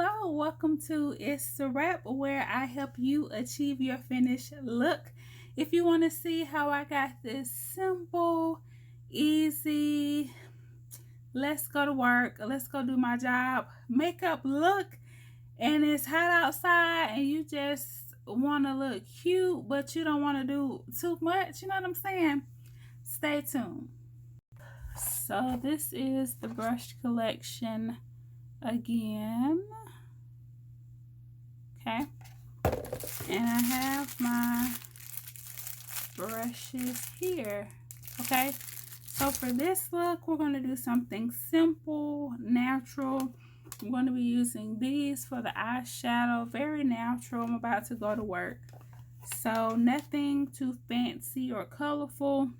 Hello, welcome to Itz Sirap, where I help you achieve your finished look. If you want to see how I got this simple, easy, let's go to work, let's go do my job, makeup look, and it's hot outside and you just want to look cute, but you don't want to do too much, you know what I'm saying? Stay tuned. So this is the brush collection again. Okay, and I have my brushes here. Okay, so for this look, we're going to do something simple, natural. I'm going to be using these for the eyeshadow, very natural. I'm about to go to work, so nothing too fancy or colorful.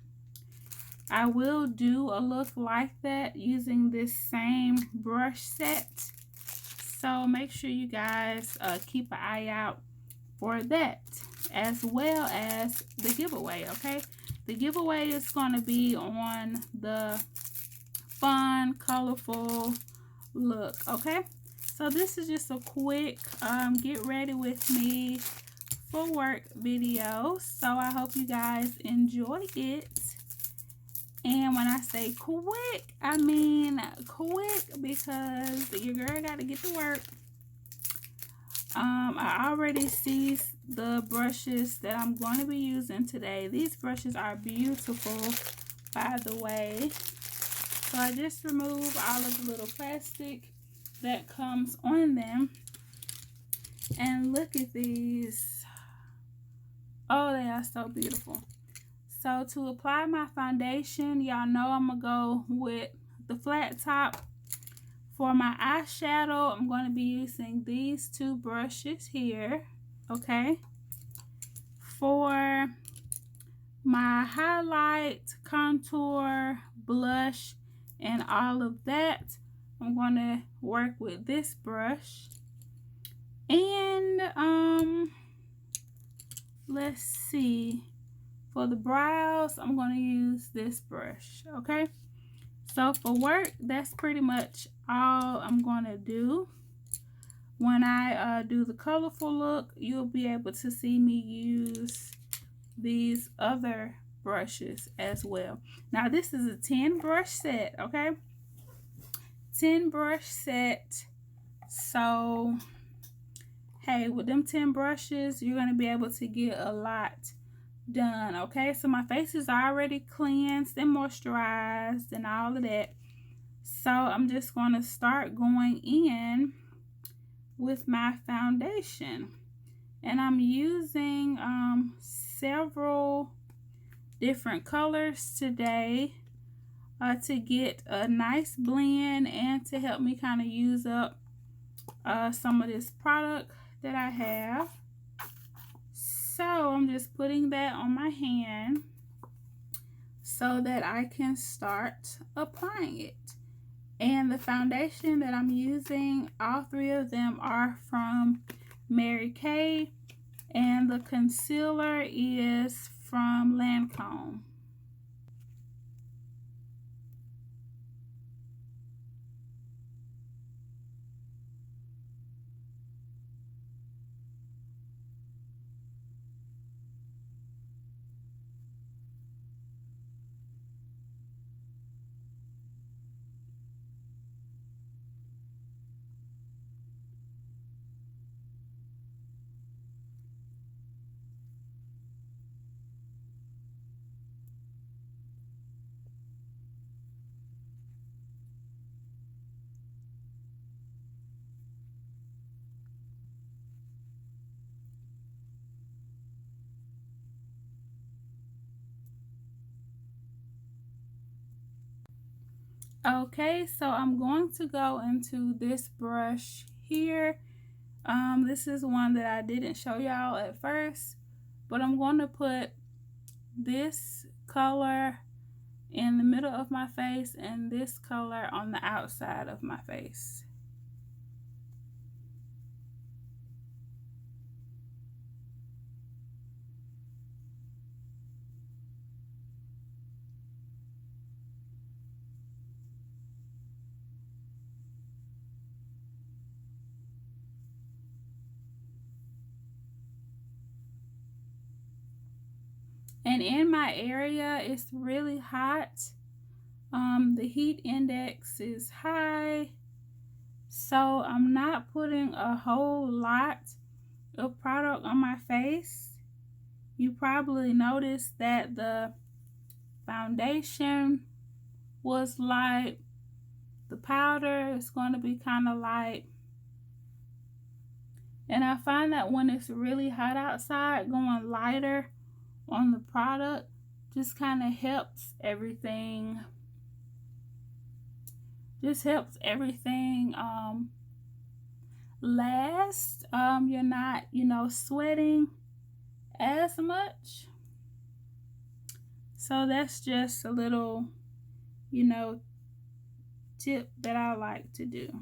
I will do a look like that using this same brush set. So make sure you guys keep an eye out for that, as well as the giveaway, okay? The giveaway is going to be on the fun, colorful look, okay? So this is just a quick get ready with me for work video. So I hope you guys enjoy it. And when I say quick, I mean quick, because your girl got to get to work. I already see the brushes that I'm going to be using today. These brushes are beautiful, by the way. So I just removed all of the little plastic that comes on them. And look at these. Oh, they are so beautiful. So to apply my foundation, y'all know I'm going to go with the flat top. For my eyeshadow, I'm going to be using these two brushes here, okay? For my highlight, contour, blush, and all of that, I'm going to work with this brush. And, let's see. For the brows, I'm going to use this brush, okay? So for work, that's pretty much all I'm going to do. When I do the colorful look, you'll be able to see me use these other brushes as well. Now this is a 10 brush set, okay? 10 brush set. So, hey, with them 10 brushes, you're going to be able to get a lot done, okay? So my face is already cleansed and moisturized and all of that. So I'm just going to start going in with my foundation, and I'm using several different colors today to get a nice blend and to help me kind of use up some of this product that I have. So I'm just putting that on my hand so that I can start applying it. And the foundation that I'm using, all three of them are from Mary Kay, and the concealer is from Lancome. Okay, so I'm going to go into this brush here. This is one that I didn't show y'all at first, but I'm going to put this color in the middle of my face and this color on the outside of my face. And in my area, it's really hot. The heat index is high, so I'm not putting a whole lot of product on my face. You probably noticed that the foundation was light. The powder is going to be kind of light. And I find that when it's really hot outside, going lighter on the product just kind of helps everything. Last. You're not, sweating as much. So that's just a little, tip that I like to do.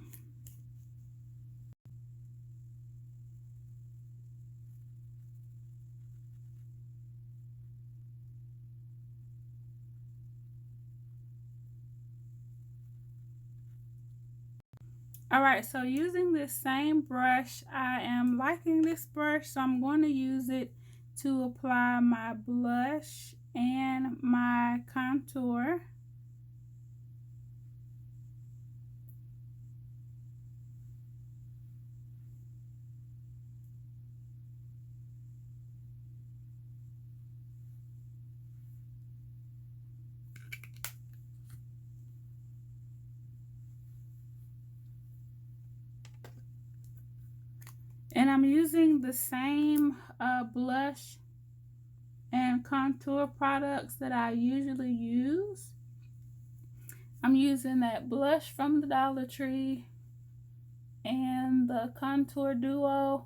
Alright, so using this same brush, I am liking this brush, so I'm going to use it to apply my blush and my contour. And I'm using the same blush and contour products that I usually use. I'm using that blush from the Dollar Tree and the contour duo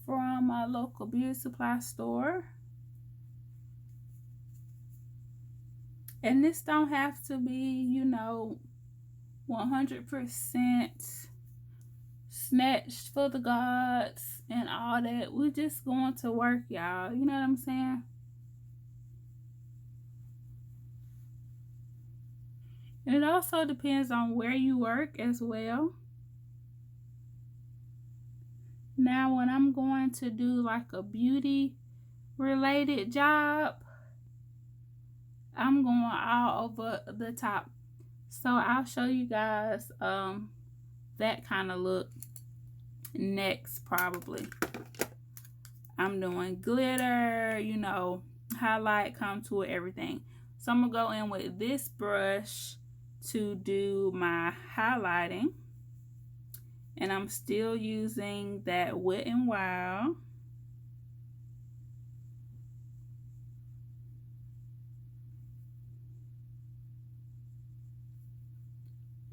from my local beauty supply store. And this don't have to be, 100% snatched for the gods and all that. We're just going to work, y'all. You know what I'm saying? And it also depends on where you work as well. Now, when I'm going to do like a beauty related job, I'm going all over the top. So I'll show you guys that kind of look next. Probably I'm doing glitter, highlight, contour, everything. So I'm gonna go in with this brush to do my highlighting, and I'm still using that Wet n Wild.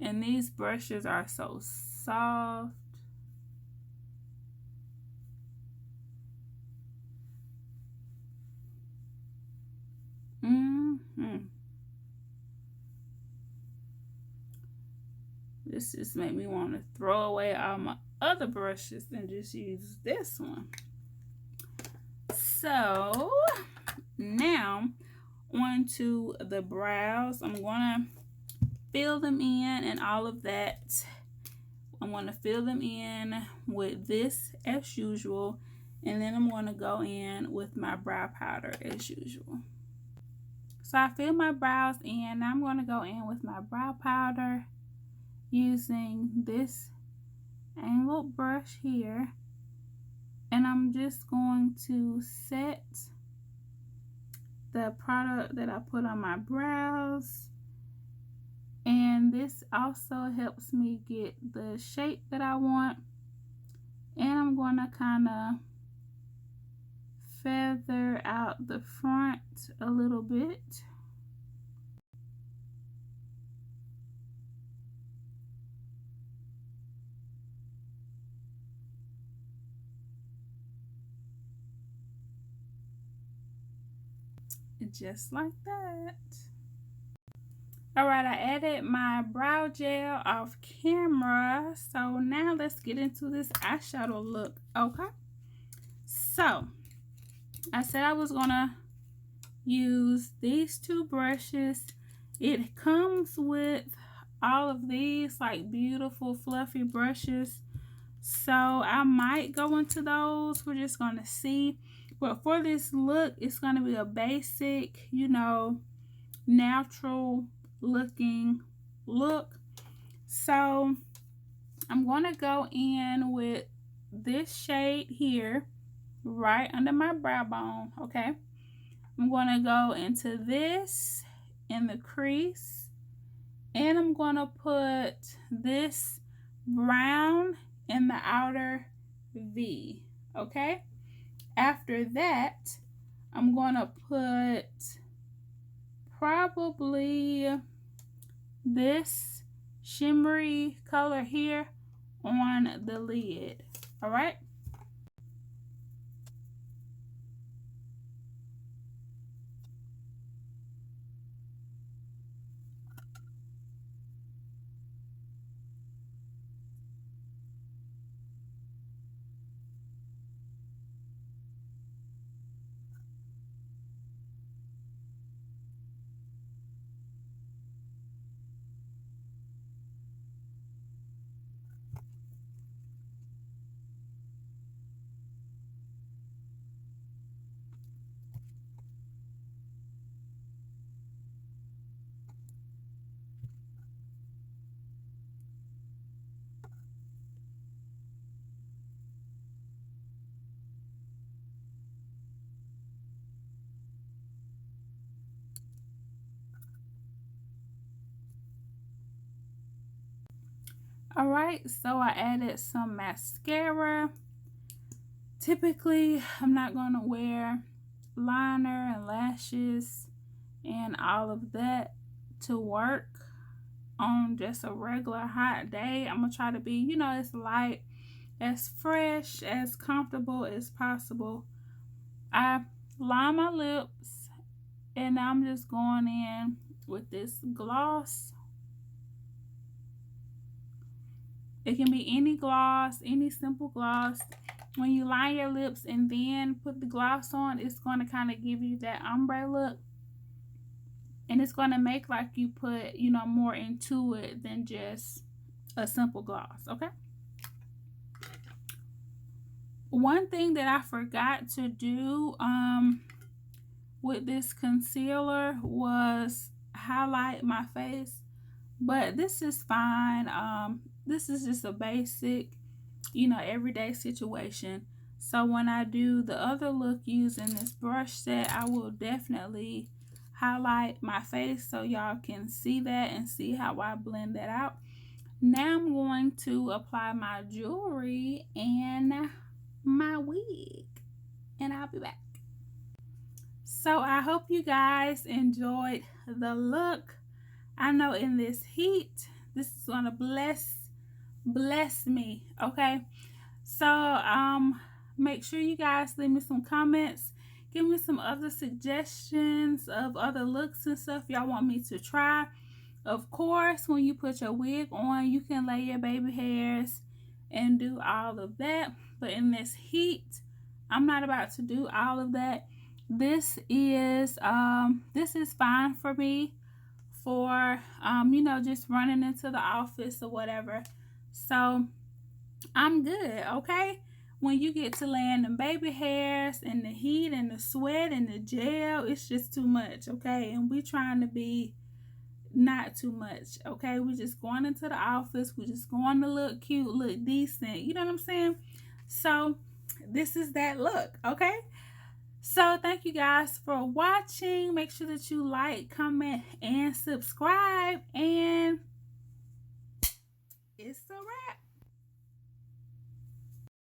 And these brushes are so soft. This just made me want to throw away all my other brushes and just use this one. So now on to the brows. I'm gonna fill them in and all of that. I'm gonna fill them in with this as usual, and then I'm gonna go in with my brow powder as usual. So I fill my brows in. Now I'm gonna go in with my brow powder using this angled brush here, and I'm just going to set the product that I put on my brows, and this also helps me get the shape that I want. And I'm going to kind of feather out the front a little bit. Just like that. Alright, I added my brow gel off camera. So now let's get into this eyeshadow look. Okay. So I said I was gonna use these two brushes. It comes with all of these like beautiful fluffy brushes. So I might go into those. We're just gonna see. But for this look, it's going to be a basic, you know, natural looking look. So I'm going to go in with this shade here, right under my brow bone, okay? I'm going to go into this in the crease, and I'm going to put this brown in the outer V, okay? After that, I'm going to put probably this shimmery color here on the lid, all right? All right, so I added some mascara. Typically, I'm not going to wear liner and lashes and all of that to work on just a regular hot day. I'm going to try to be, you know, as light, as fresh, as comfortable as possible. I line my lips, and now I'm just going in with this gloss. It can be any gloss, any simple gloss. When you line your lips and then put the gloss on, it's going to kind of give you that ombre look. And it's going to make like you put, you know, more into it than just a simple gloss, okay? One thing that I forgot to do with this concealer was highlight my face. But this is fine. This is just a basic, you know, everyday situation. So when I do the other look using this brush set, I will definitely highlight my face so y'all can see that and see how I blend that out. Now I'm going to apply my jewelry and my wig, and I'll be back. So I hope you guys enjoyed the look. I know in this heat, this is gonna bless me, okay? So make sure you guys leave me some comments, give me some other suggestions of other looks and stuff y'all want me to try. Of course, when you put your wig on, you can lay your baby hairs and do all of that, but in this heat, I'm not about to do all of that. This is fine for me for you know, just running into the office or whatever. So I'm good, okay? When you get to laying the baby hairs and the heat and the sweat and the gel, it's just too much, okay? And we trying to be not too much, okay? We're just going into the office. We're just going to look cute, look decent. You know what I'm saying? So this is that look, okay? So thank you guys for watching. Make sure that you like, comment, and subscribe. And